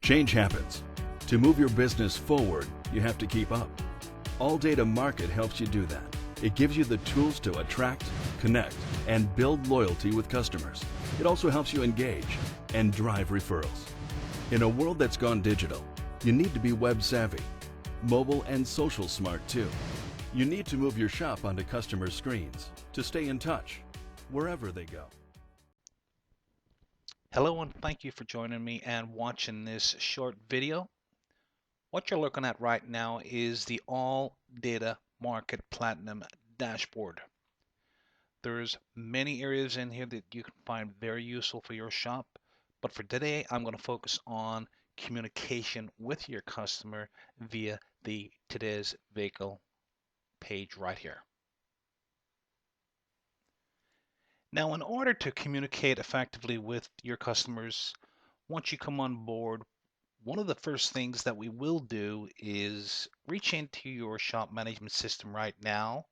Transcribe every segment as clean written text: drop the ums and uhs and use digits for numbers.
Change happens. To move your business forward, you have to keep up. Alldata Market helps you do that. It gives you the tools to attract, connect, and build loyalty with customers. It also helps you engage and drive referrals. In a world that's gone digital, you need to be web savvy, mobile and social smart too. You need to move your shop onto customer screens to stay in touch wherever they go. Hello and thank you for joining me and watching this short video. What you're looking at right now is the Alldata Market Platinum dashboard. There's many areas in here that you can find very useful for your shop, but for today I'm going to focus on communication with your customer via the Today's Vehicle page right here. Now, in order to communicate effectively with your customers, once you come on board, one of the first things that we will do is reach into your shop management system right now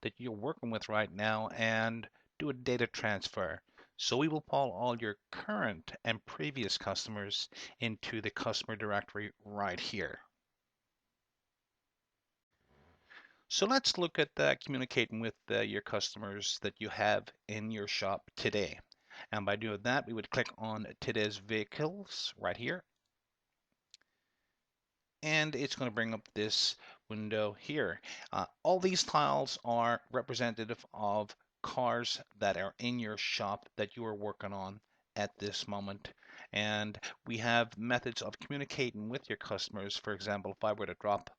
that you're working with right now and do a data transfer. So we will pull all your current and previous customers into the customer directory right here. So let's look at communicating with your customers that you have in your shop today. And by doing that, we would click on Today's Vehicles right here. And it's going to bring up this window here. All these tiles are representative of cars that are in your shop that you are working on at this moment. And we have methods of communicating with your customers. For example, if I were to drop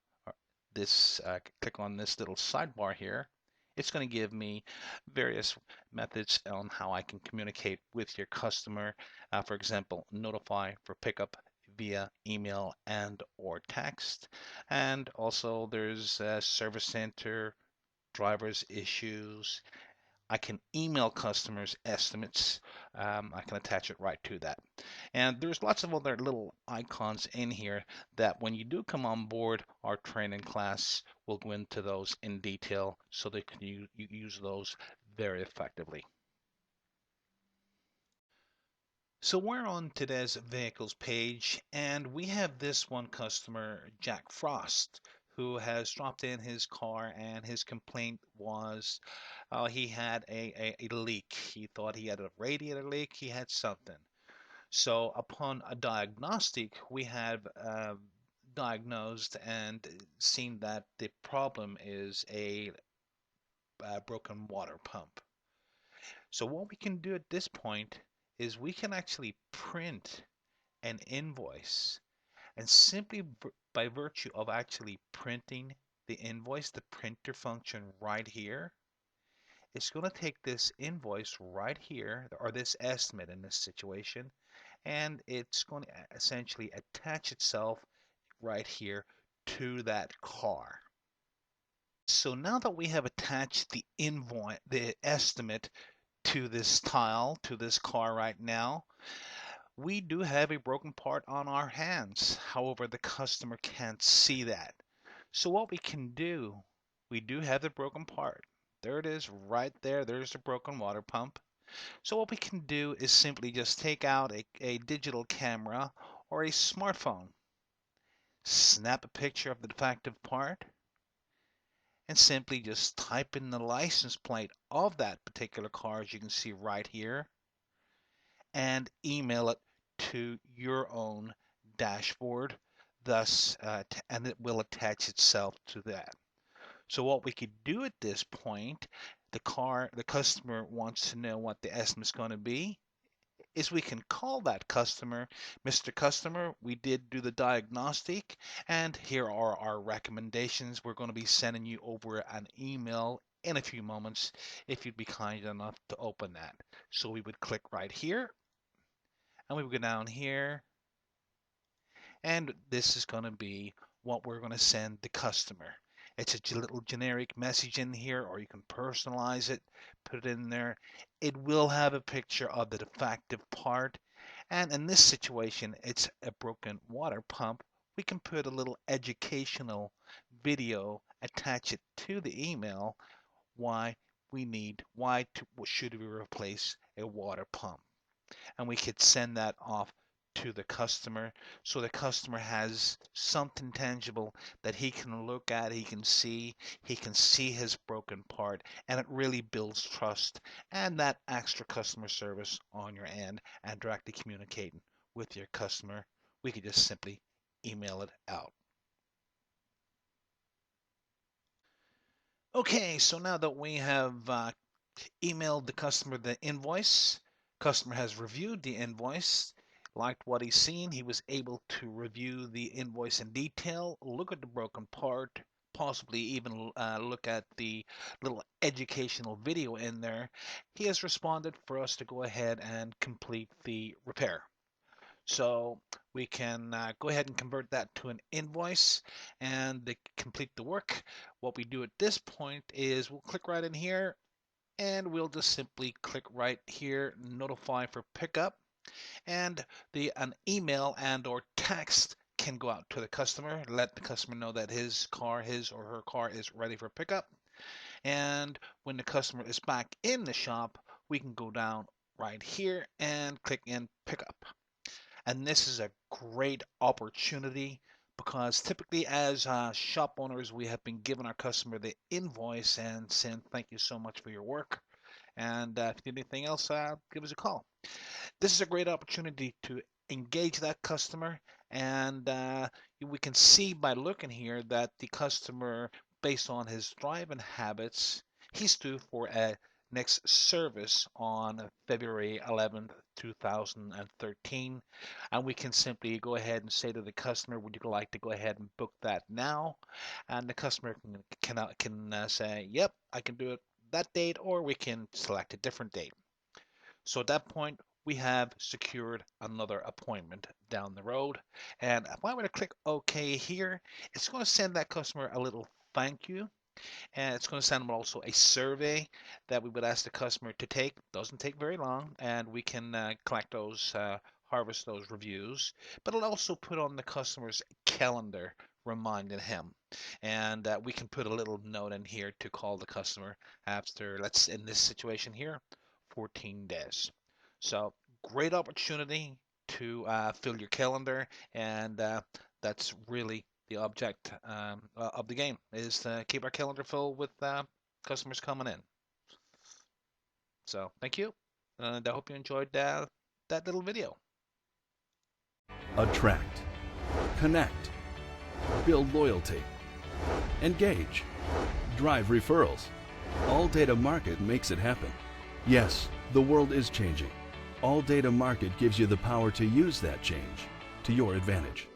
this, click on this little sidebar here, it's going to give me various methods on how I can communicate with your customer. For example, notify for pickup via email and or text. And also there's service center, drivers issues. I can email customers estimates. I can attach it right to that. And there's lots of other little icons in here that when you do come on board our training class, we'll go into those in detail so that you use those very effectively. So we're on Today's Vehicles page, and we have this one customer, Jack Frost, who has dropped in his car, and his complaint was he had a leak. He thought he had a radiator leak, he had something. So upon a diagnostic, we have diagnosed and seen that the problem is a broken water pump. So what we can do at this point is we can actually print an invoice, and simply by virtue of actually printing the invoice, the printer function right here, it's going to take this invoice right here, or this estimate in this situation, and it's going to essentially attach itself right here to that car. So now that we have attached the invoice, the estimate to this tile, to this car right now, we do have a broken part on our hands. However, the customer can't see that. So what we can do, we do have the broken part. There it is right there. There's the broken water pump. So what we can do is simply just take out a digital camera or a smartphone, snap a picture of the defective part, and simply just type in the license plate of that particular car, as you can see right here, and email it to your own dashboard, thus and it will attach itself to that. So what we could do at this point, the customer wants to know what the estimate is going to be, is we can call that customer, Mr. Customer, we did do the diagnostic, and here are our recommendations. We're going to be sending you over an email in a few moments if you'd be kind enough to open that. So we would click right here, and we would go down here, and this is going to be what we're going to send the customer. It's a little generic message in here, or you can personalize it, put it in there. It will have a picture of the defective part, and in this situation, it's a broken water pump. We can put a little educational video, attach it to the email, why should we replace a water pump, and we could send that off to the customer, so the customer has something tangible that he can look at, he can see his broken part, and it really builds trust and that extra customer service on your end, and directly communicating with your customer. We could just simply email it out. Okay, so now that we have emailed the customer the invoice, customer has reviewed the invoice, liked what he's seen, he was able to review the invoice in detail, look at the broken part, possibly even look at the little educational video in there. He has responded for us to go ahead and complete the repair. So we can go ahead and convert that to an invoice and complete the work. What we do at this point is we'll click right in here, and we'll just simply click right here, notify for pickup, and an email and or text can go out to the customer, let the customer know that his or her car is ready for pickup. And when the customer is back in the shop, we can go down right here and click in pickup. And this is a great opportunity because typically as shop owners, we have been giving our customer the invoice and saying thank you so much for your work. And if you need anything else, give us a call. This is a great opportunity to engage that customer, and we can see by looking here that the customer, based on his driving habits, he's due for a next service on February 11th, 2013, and we can simply go ahead and say to the customer, would you like to go ahead and book that now? And the customer can say, yep, I can do it that date, or we can select a different date. So at that point, we have secured another appointment down the road. And if I were to click OK here, it's going to send that customer a little thank you. And it's going to send them also a survey that we would ask the customer to take. Doesn't take very long, and we can collect those, harvest those reviews. But it'll also put on the customer's calendar reminding him. And we can put a little note in here to call the customer after, let's in this situation here, 14 days. So great opportunity to fill your calendar, and that's really the object of the game, is to keep our calendar full with customers coming in. So thank you, and I hope you enjoyed that little video. Attract, connect, build loyalty, engage, drive referrals. Alldata Market makes it happen. Yes, the world is changing. Alldata Market gives you the power to use that change to your advantage.